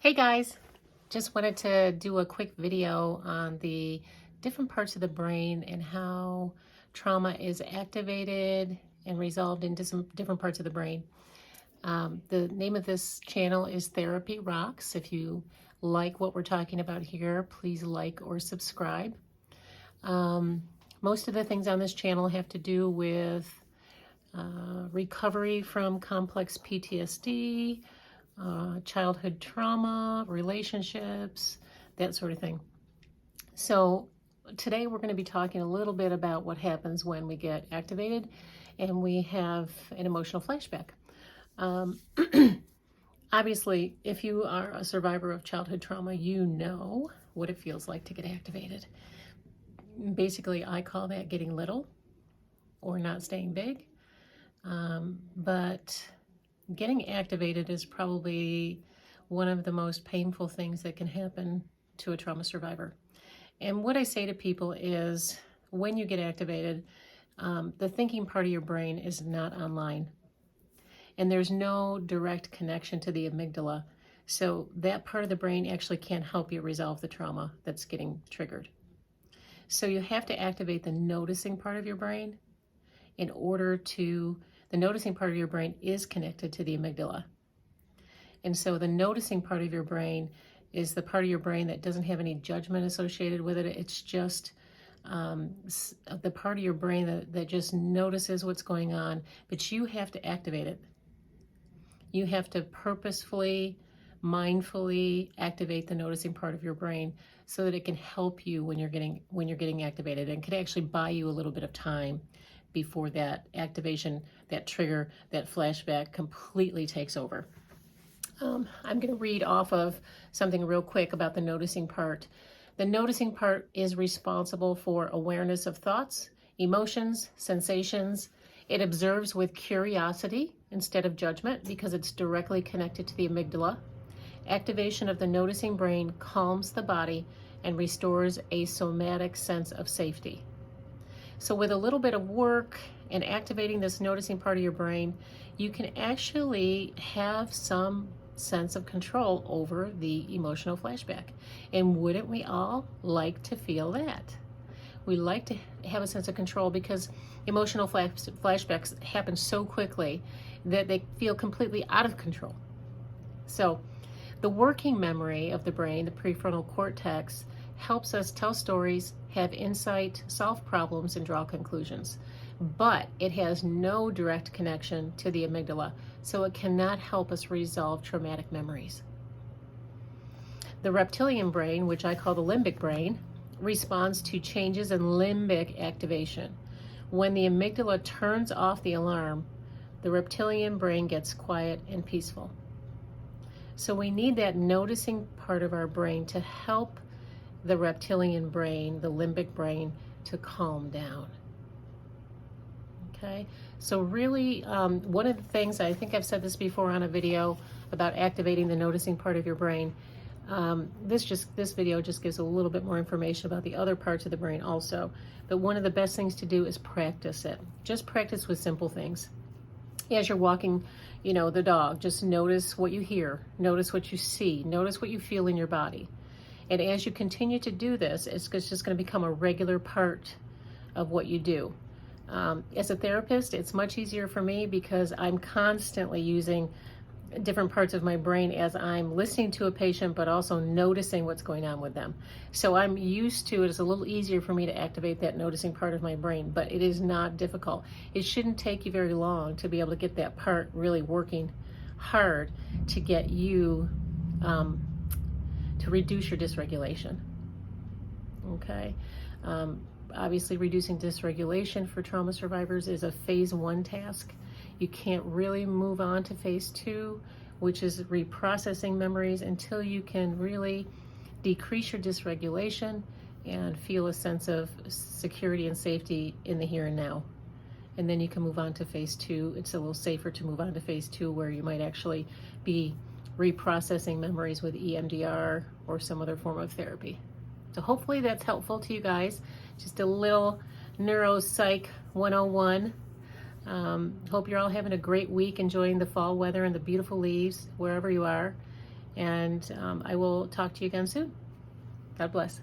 Hey guys, just wanted to do a quick video on the different parts of the brain and how trauma is activated and resolved into some different parts of the brain. The name of this channel is Therapy Rocks. If you like what we're talking about here, please like or subscribe. Most of the things on this channel have to do with recovery from complex PTSD, childhood trauma, relationships, that sort of thing. So today we're going to be talking a little bit about what happens when we get activated and we have an emotional flashback. Obviously, if you are a survivor of childhood trauma, you know what it feels like to get activated. Basically, I call that getting little or not staying big. But getting activated is probably one of the most painful things that can happen to a trauma survivor. And what I say to people is when you get activated, the thinking part of your brain is not online. And there's no direct connection to the amygdala. So that part of the brain actually can't help you resolve the trauma that's getting triggered. So you have to activate the noticing part of your brain in order to, the noticing part of your brain is connected to the amygdala. And so the noticing part of your brain is the part of your brain that doesn't have any judgment associated with it. It's just the part of your brain that just notices what's going on, but you have to activate it. You have to purposefully, mindfully activate the noticing part of your brain so that it can help you when you're getting activated, and can actually buy you a little bit of time before that activation, that trigger, that flashback completely takes over. I'm going to read off of something real quick about the noticing part. The noticing part is responsible for awareness of thoughts, emotions, sensations. It observes with curiosity instead of judgment because it's directly connected to the amygdala. Activation of the noticing brain calms the body and restores a somatic sense of safety. So with a little bit of work and activating this noticing part of your brain, you can actually have some sense of control over the emotional flashback. And wouldn't we all like to feel that? We like to have a sense of control because emotional flashbacks happen so quickly that they feel completely out of control. So the working memory of the brain, the prefrontal cortex, helps us tell stories, have insight, solve problems, and draw conclusions. But it has no direct connection to the amygdala, so it cannot help us resolve traumatic memories. The reptilian brain, which I call the limbic brain, responds to changes in limbic activation. When the amygdala turns off the alarm, the reptilian brain gets quiet and peaceful. So we need that noticing part of our brain to help the reptilian brain, the limbic brain, to calm down. Okay, so really one of the things, I think I've said this before on a video about activating the noticing part of your brain. This video just gives a little bit more information about the other parts of the brain also. But one of the best things to do is practice it. Just practice with simple things. As you're walking, the dog, just notice what you hear, notice what you see, notice what you feel in your body. And as you continue to do this, it's just going to become a regular part of what you do. As a therapist, it's much easier for me because I'm constantly using different parts of my brain as I'm listening to a patient, but also noticing what's going on with them. So I'm used to it. It's a little easier for me to activate that noticing part of my brain, but it is not difficult. It shouldn't take you very long to be able to get that part really working hard to get you to reduce your dysregulation. Okay. Obviously, reducing dysregulation for trauma survivors is a phase 1 task. You can't really move on to phase 2, which is reprocessing memories, until you can really decrease your dysregulation and feel a sense of security and safety in the here and now. And then you can move on to phase 2. It's a little safer to move on to phase 2, where you might actually be reprocessing memories with EMDR or some other form of therapy. So hopefully that's helpful to you guys. Just a little neuropsych 101. Hope you're all having a great week, enjoying the fall weather and the beautiful leaves wherever you are. And I will talk to you again soon. God bless.